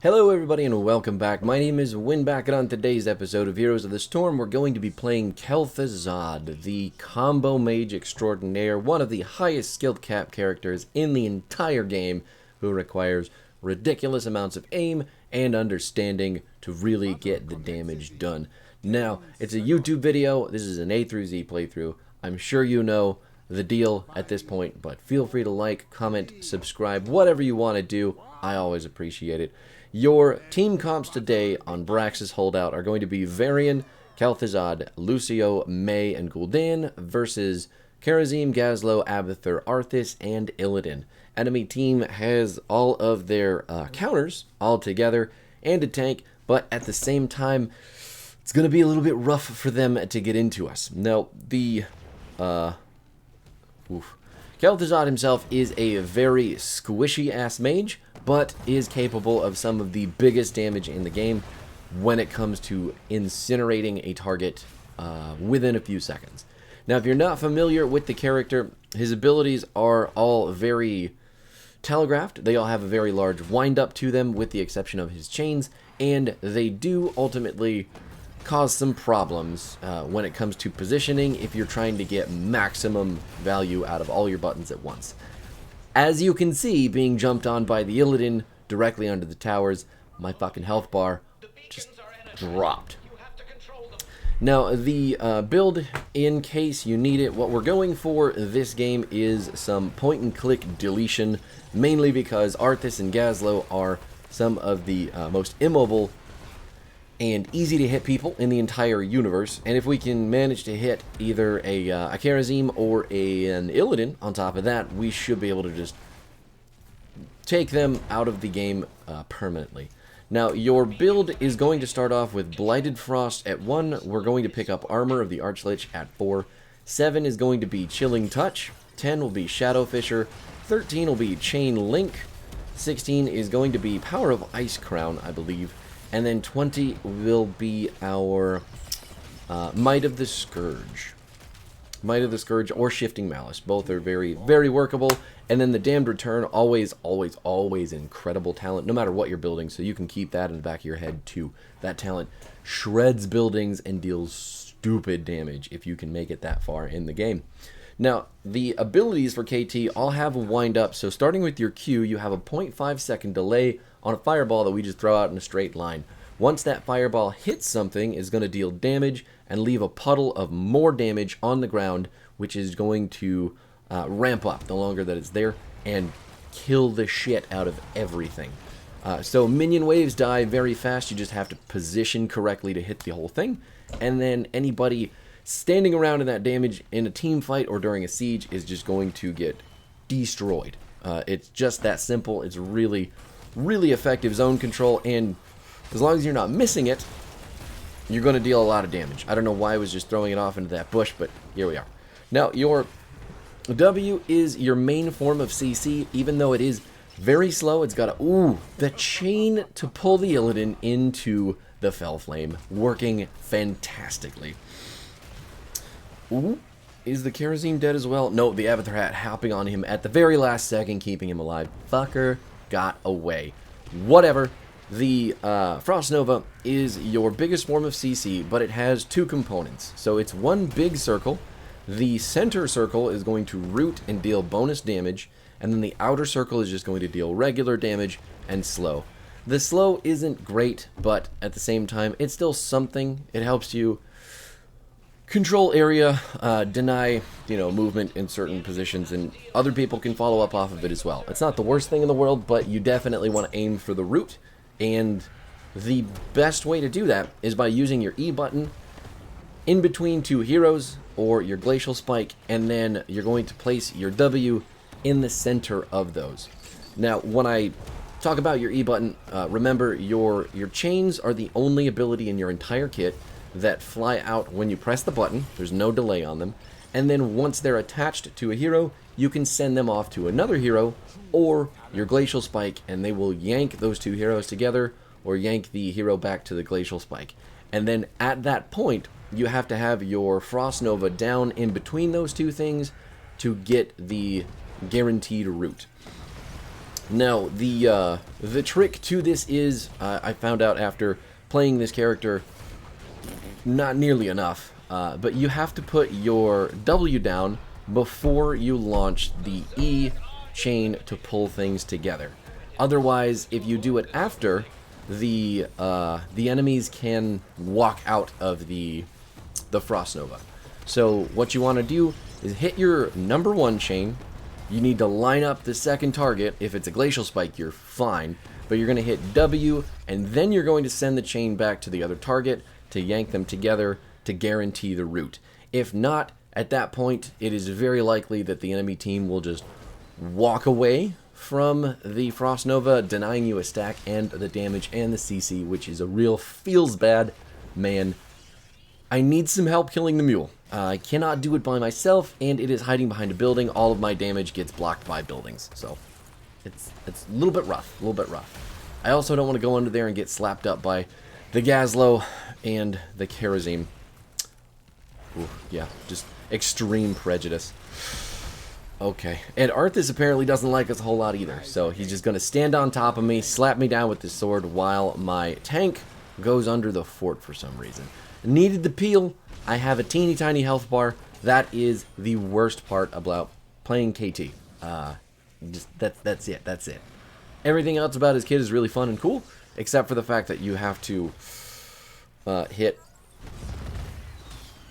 Hello everybody and welcome back. My name is Winback, and on today's episode of Heroes of the Storm, we're going to be playing Kel'Thuzad, the combo mage extraordinaire, one of the highest skilled cap characters in the entire game, who requires ridiculous amounts of aim and understanding to really get the damage done. Now, it's a YouTube video. This is an A through Z playthrough. I'm sure you know the deal at this point, but feel free to like, comment, subscribe, whatever you want to do. I always appreciate it. Your team comps today on Brax's Holdout are going to be Varian, Kel'Thuzad, Lucio, May, and Gul'dan versus Kharazim, Gazlo, Abathur, Arthas, and Illidan. Enemy team has all of their counters all together and a tank, but at the same time, it's going to be a little bit rough for them to get into us. Now, the Kel'Thuzad himself is a very squishy-ass mage, but is capable of some of the biggest damage in the game when it comes to incinerating a target within a few seconds. Now, if you're not familiar with the character, his abilities are all very telegraphed. They all have a very large wind-up to them, with the exception of his chains, and they do ultimately cause some problems when it comes to positioning if you're trying to get maximum value out of all your buttons at once. As you can see, being jumped on by the Illidan directly under the towers, my fucking health bar just dropped. Now, the build, in case you need it, what we're going for this game is some point-and-click deletion, mainly because Arthas and Gazlo are some of the most immobile and easy to hit people in the entire universe, and if we can manage to hit either a Kharazim or an Illidan on top of that, we should be able to just take them out of the game permanently. Now, your build is going to start off with Blighted Frost at 1. We're going to pick up Armor of the Archlich at 4. 7 is going to be Chilling Touch. 10 will be Shadowfisher. 13 will be Chain Link. 16 is going to be Power of Ice Crown, I believe. And then 20 will be our Might of the Scourge. Might of the Scourge or Shifting Malice. Both are very, very workable. And then the Damned Return, always, always, always incredible talent, no matter what you're building. So you can keep that in the back of your head, too. That talent shreds buildings and deals stupid damage if you can make it that far in the game. Now, the abilities for KT all have a wind up. So starting with your Q, you have a 0.5 second delay on a fireball that we just throw out in a straight line. Once that fireball hits something, it's going to deal damage and leave a puddle of more damage on the ground, which is going to ramp up the longer that it's there and kill the shit out of everything. So minion waves die very fast. You just have to position correctly to hit the whole thing. And then anybody standing around in that damage in a team fight or during a siege is just going to get destroyed. It's just that simple. It's really effective zone control, and as long as you're not missing it, you're going to deal a lot of damage. I don't know why I was just throwing it off into that bush, but here we are. Now, your W is your main form of CC, even though it is very slow. It's got the chain to pull the Illidan into the Fell Flame, working fantastically. Is the Kharazim dead as well? No, the Abathur hat hopping on him at the very last second, keeping him alive. Fucker got away. Whatever. The Frost Nova is your biggest form of CC, but it has two components. So it's one big circle. The center circle is going to root and deal bonus damage, and then the outer circle is just going to deal regular damage and slow. The slow isn't great, but at the same time, it's still something. It helps you control area, deny, movement in certain positions, and other people can follow up off of it as well. It's not the worst thing in the world, but you definitely want to aim for the root, and the best way to do that is by using your E button in between two heroes or your Glacial Spike, and then you're going to place your W in the center of those. Now, when I talk about your E button, remember your chains are the only ability in your entire kit that fly out when you press the button. There's no delay on them. And then once they're attached to a hero, you can send them off to another hero or your Glacial Spike, and they will yank those two heroes together or yank the hero back to the Glacial Spike. And then at that point, you have to have your Frost Nova down in between those two things to get the guaranteed root. Now, the trick to this is, I found out after playing this character not nearly enough, but you have to put your W down before you launch the E chain to pull things together. Otherwise, if you do it after, the enemies can walk out of the Frost Nova. So what you want to do is hit your number 1 chain. You need to line up the second target. If it's a glacial spike, you're fine, but you're going to hit W, and then you're going to send the chain back to the other target to yank them together to guarantee the route. If not, at that point, it is very likely that the enemy team will just walk away from the Frost Nova, denying you a stack and the damage and the CC, which is a real feels bad. Man, I need some help killing the mule. I cannot do it by myself, and it is hiding behind a building. All of my damage gets blocked by buildings, so it's a little bit rough, I also don't want to go under there and get slapped up by the Gazlo and the Kerosene. Ooh, yeah, just extreme prejudice. Okay, and Arthas apparently doesn't like us a whole lot either, so he's just going to stand on top of me, slap me down with his sword while my tank goes under the fort for some reason. Needed the peel. I have a teeny tiny health bar. That is the worst part about playing KT. That's it. Everything else about his kit is really fun and cool, except for the fact that you have to hit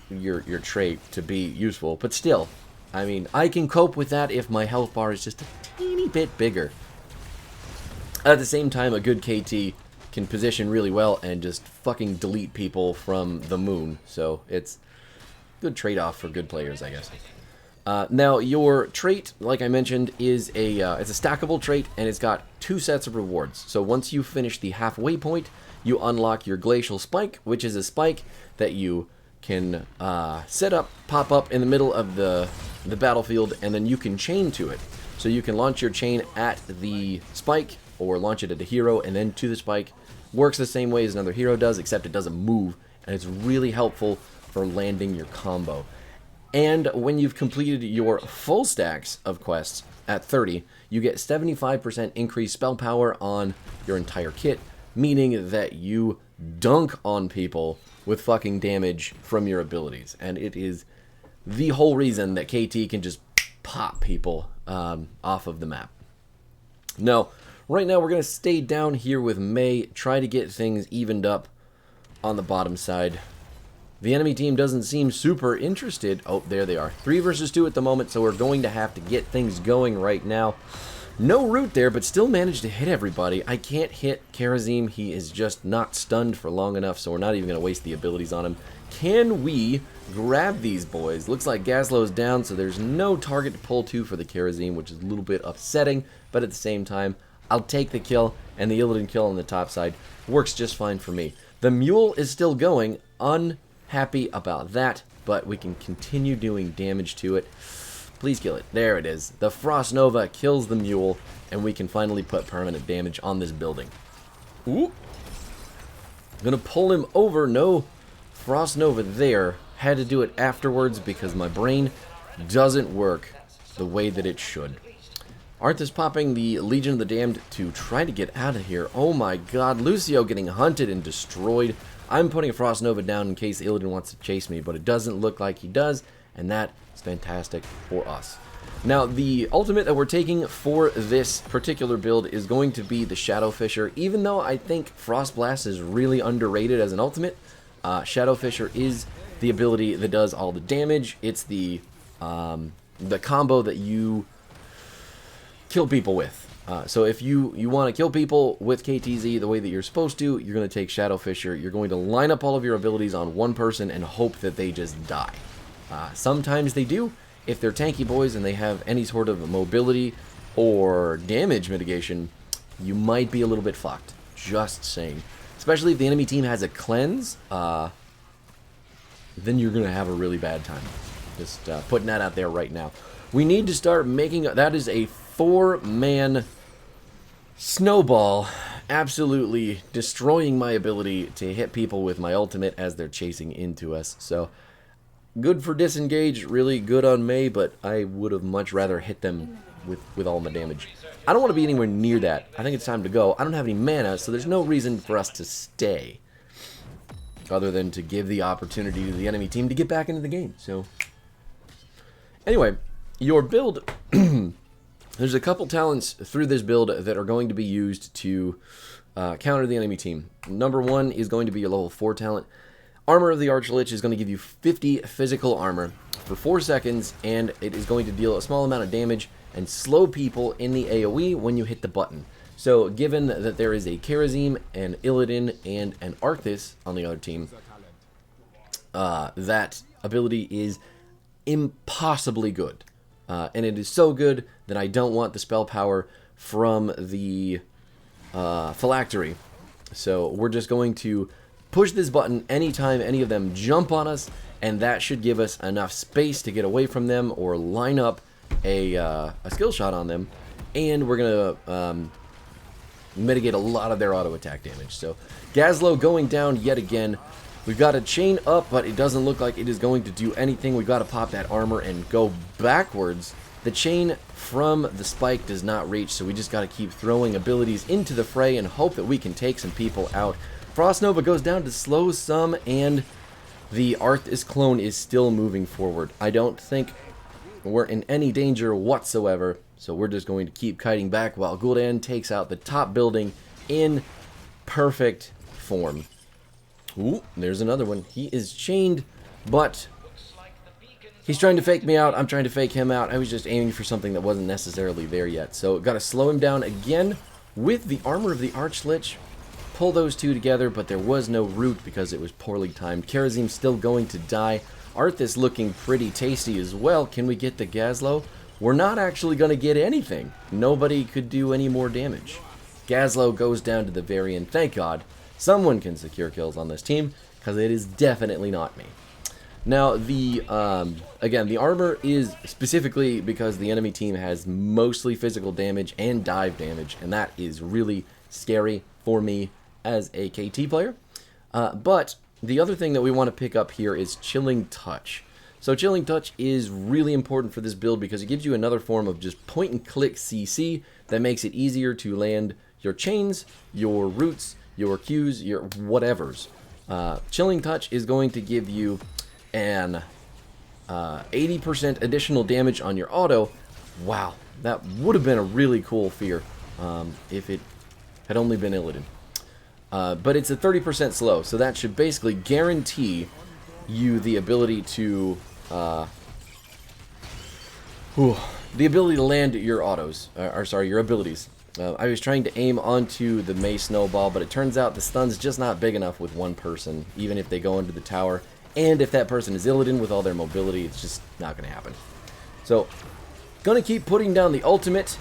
your trait to be useful. But still, I mean, I can cope with that if my health bar is just a teeny bit bigger. At the same time, a good KT can position really well and just fucking delete people from the moon. So it's a good trade-off for good players, I guess. Now, your trait, like I mentioned, is it's a stackable trait, and it's got 2 sets of rewards. So once you finish the halfway point, you unlock your Glacial Spike, which is a spike that you can set up, pop up in the middle of the battlefield, and then you can chain to it. So you can launch your chain at the spike, or launch it at a hero, and then to the spike. Works the same way as another hero does, except it doesn't move, and it's really helpful for landing your combo. And when you've completed your full stacks of quests at 30, you get 75% increased spell power on your entire kit, meaning that you dunk on people with fucking damage from your abilities. And it is the whole reason that KT can just pop people off of the map. No. Right now, we're going to stay down here with May, try to get things evened up on the bottom side. The enemy team doesn't seem super interested. Oh, there they are. 3 versus 2 at the moment, so we're going to have to get things going right now. No root there, but still managed to hit everybody. I can't hit Kerosene. He is just not stunned for long enough, so we're not even going to waste the abilities on him. Can we grab these boys? Looks like Gazlo's down, so there's no target to pull to for the Kerosene, which is a little bit upsetting, but at the same time, I'll take the kill, and the Illidan kill on the top side works just fine for me. The mule is still going, unhappy about that, but we can continue doing damage to it. Please kill it. There it is. The Frost Nova kills the mule, and we can finally put permanent damage on this building. Ooh. I'm gonna pull him over. No Frost Nova there. Had to do it afterwards because my brain doesn't work the way that it should. Arthas popping the Legion of the Damned to try to get out of here. Oh my god, Lucio getting hunted and destroyed. I'm putting a Frost Nova down in case Illidan wants to chase me, but it doesn't look like he does, and that is fantastic for us. Now, the ultimate that we're taking for this particular build is going to be the Shadowfisher. Even though I think Frost Blast is really underrated as an ultimate, Shadowfisher is the ability that does all the damage. It's the combo that you kill people with. So if you want to kill people with KTZ the way that you're supposed to, you're going to take Shadowfisher. You're going to line up all of your abilities on one person and hope that they just die. Sometimes they do. If they're tanky boys and they have any sort of mobility or damage mitigation, you might be a little bit fucked. Just saying. Especially if the enemy team has a cleanse, then you're going to have a really bad time. Just putting that out there right now. We need to start making... That is a 4-man snowball, absolutely destroying my ability to hit people with my ultimate as they're chasing into us. So, good for disengage, really good on May, but I would have much rather hit them with all my damage. I don't want to be anywhere near that. I think it's time to go. I don't have any mana, so there's no reason for us to stay. Other than to give the opportunity to the enemy team to get back into the game. So, anyway, your build... There's a couple talents through this build that are going to be used to counter the enemy team. Number one is going to be your level 4 talent. Armor of the Archlich is going to give you 50 physical armor for 4 seconds, and it is going to deal a small amount of damage and slow people in the AoE when you hit the button. So, given that there is a Kharazim, an Illidan, and an Arthas on the other team, that ability is impossibly good. And it is so good that I don't want the spell power from the phylactery. So we're just going to push this button anytime any of them jump on us, and that should give us enough space to get away from them or line up a skill shot on them, and we're going to mitigate a lot of their auto attack damage. So Gazlowe going down yet again. We've got a chain up, but it doesn't look like it is going to do anything. We've got to pop that armor and go backwards. The chain from the spike does not reach, so we just got to keep throwing abilities into the fray and hope that we can take some people out. Frost Nova goes down to slow some, and the Arthas clone is still moving forward. I don't think we're in any danger whatsoever, so we're just going to keep kiting back while Gul'dan takes out the top building in perfect form. Ooh, there's another one. He is chained, but he's trying to fake me out. I'm trying to fake him out. I was just aiming for something that wasn't necessarily there yet. So, got to slow him down again with the armor of the Archlich. Pull those two together, but there was no root because it was poorly timed. Kharazim's still going to die. Arthas looking pretty tasty as well. Can we get the Gazlowe? We're not actually going to get anything. Nobody could do any more damage. Gazlowe goes down to the very end. Thank God. Someone can secure kills on this team, because it is definitely not me. Now, again, the armor is specifically because the enemy team has mostly physical damage and dive damage, and that is really scary for me as a KT player. But the other thing that we want to pick up here is Chilling Touch. So Chilling Touch is really important for this build because it gives you another form of just point-and-click CC that makes it easier to land your chains, your roots, your Qs, your whatevers. Chilling Touch is going to give you an 80% additional damage on your auto. Wow, that would have been a really cool fear if it had only been Illidan. But it's a 30% slow, so that should basically guarantee you the ability to land your autos, your abilities. I was trying to aim onto the May Snowball, but it turns out the stun's just not big enough with one person, even if they go into the tower. And if that person is Illidan with all their mobility, it's just not going to happen. So, gonna keep putting down the ultimate.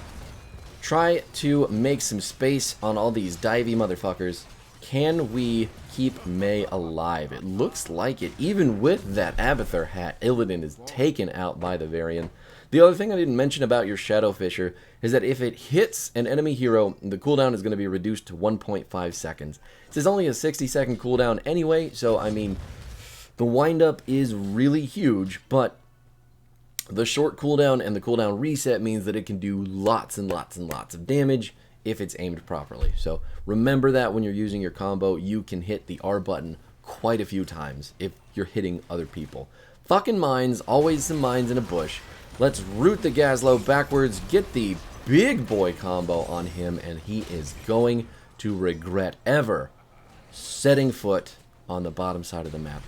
Try to make some space on all these divey motherfuckers. Can we keep May alive? It looks like it. Even with that Abathur hat, Illidan is taken out by the Varian. The other thing I didn't mention about your Shadowfisher is that if it hits an enemy hero, the cooldown is going to be reduced to 1.5 seconds. This is only a 60-second cooldown anyway, so I mean, the windup is really huge, but the short cooldown and the cooldown reset means that it can do lots and lots and lots of damage if it's aimed properly. So remember that when you're using your combo, you can hit the R button quite a few times if you're hitting other people. Fucking mines, always some mines in a bush. Let's root the Gazlowe backwards, get the big boy combo on him, and he is going to regret ever setting foot on the bottom side of the map.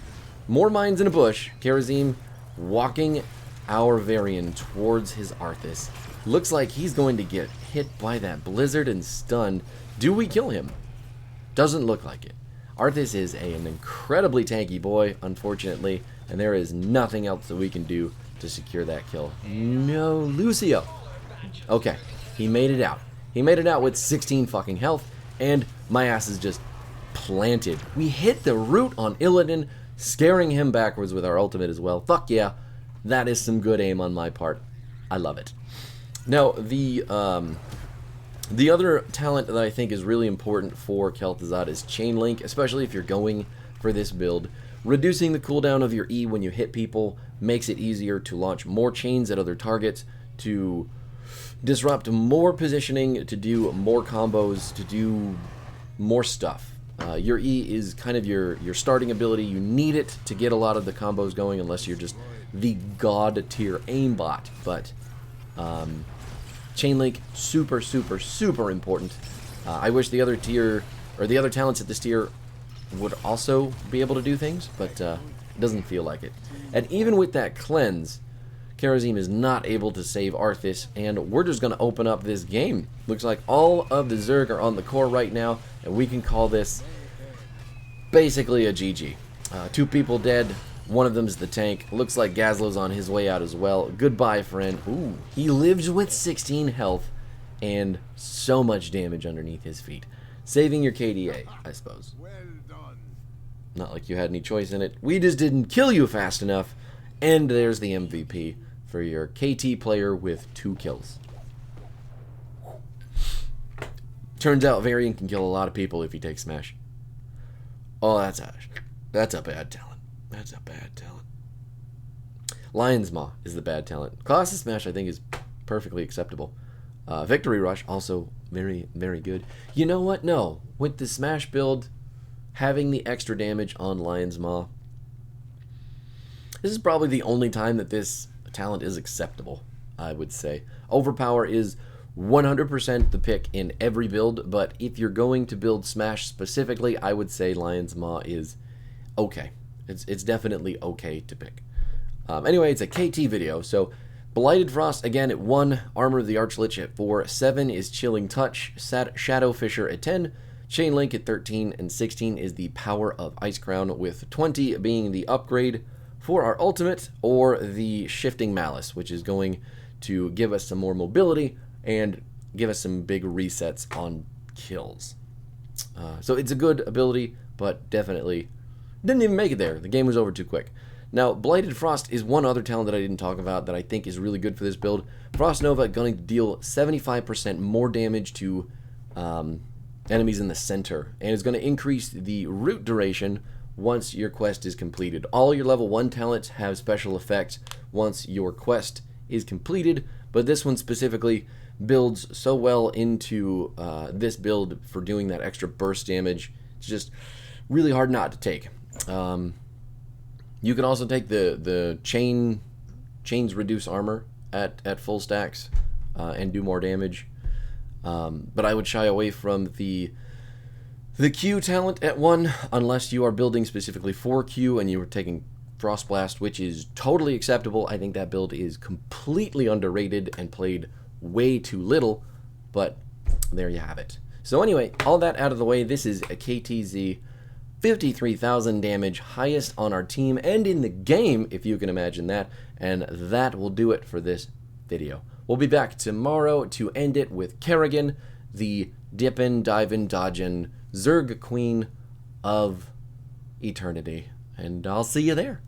More mines in a bush. Kharazim walking our Varian towards his Arthas. Looks like he's going to get hit by that blizzard and stunned. Do we kill him? Doesn't look like it. Arthas is an incredibly tanky boy, unfortunately, and there is nothing else that we can do to secure that kill. No, Lucio. Okay, he made it out. He made it out with 16 fucking health, and my ass is just planted. We hit the root on Illidan, scaring him backwards with our ultimate as well. Fuck yeah, that is some good aim on my part. I love it. Now, the other talent that I think is really important for Kel'Thuzad is Chain Link, especially if you're going for this build. Reducing the cooldown of your E when you hit people makes it easier to launch more chains at other targets, to disrupt more positioning, to do more combos, to do more stuff. Your E is kind of your starting ability. You need it to get a lot of the combos going, unless you're just the god tier aimbot. But chain link, super, super, super important. I wish the other tier, or the other talents at this tier, would also be able to do things, but it doesn't feel like it. And even with that cleanse, Kharazim is not able to save Arthas, and we're just going to open up this game. Looks like all of the Zerg are on the core right now, and we can call this basically a GG. 2 people dead, one of them is the tank. Looks like Gazlo's on his way out as well. Goodbye, friend. Ooh, he lives with 16 health and so much damage underneath his feet. Saving your KDA, I suppose. Not like you had any choice in it. We just didn't kill you fast enough. And there's the MVP for your KT player with 2 kills. Turns out Varian can kill a lot of people if he takes Smash. Oh, that's a bad talent. That's a bad talent. Lion's Maw is the bad talent. Colossus Smash, I think, is perfectly acceptable. Victory Rush, also very, very good. You know what? No. With the Smash build, having the extra damage on Lion's Maw, this is probably the only time that this talent is acceptable, I would say. Overpower is 100% the pick in every build, but if you're going to build Smash specifically, I would say Lion's Maw is okay. It's definitely okay to pick. Anyway, it's a KT video, so Blighted Frost, again, at 1, Armor of the Archlich at 4, 7 is Chilling Touch, Shadowfisher at 10, Chain Link at 13, and 16 is the Power of Ice Crown, with 20 being the upgrade for our ultimate, or the Shifting Malice, which is going to give us some more mobility and give us some big resets on kills. So it's a good ability, but definitely didn't even make it there. The game was over too quick. Now, Blighted Frost is one other talent that I didn't talk about that I think is really good for this build. Frost Nova going to deal 75% more damage to enemies in the center, and is going to increase the root duration once your quest is completed. All your level 1 talents have special effects once your quest is completed, but this one specifically builds so well into this build for doing that extra burst damage. It's just really hard not to take. You can also take the chains reduce armor at full stacks and do more damage, but I would shy away from the Q talent at 1 unless you are building specifically for Q and you are taking Frost Blast, which is totally acceptable. I think that build is completely underrated and played way too little, but there you have it. So anyway, all that out of the way, this is a KTZ 53,000 damage, highest on our team and in the game, if you can imagine that, and that will do it for this video. We'll be back tomorrow to end it with Kerrigan, the dippin', divin', dodgin' Zerg Queen of Eternity, and I'll see you there.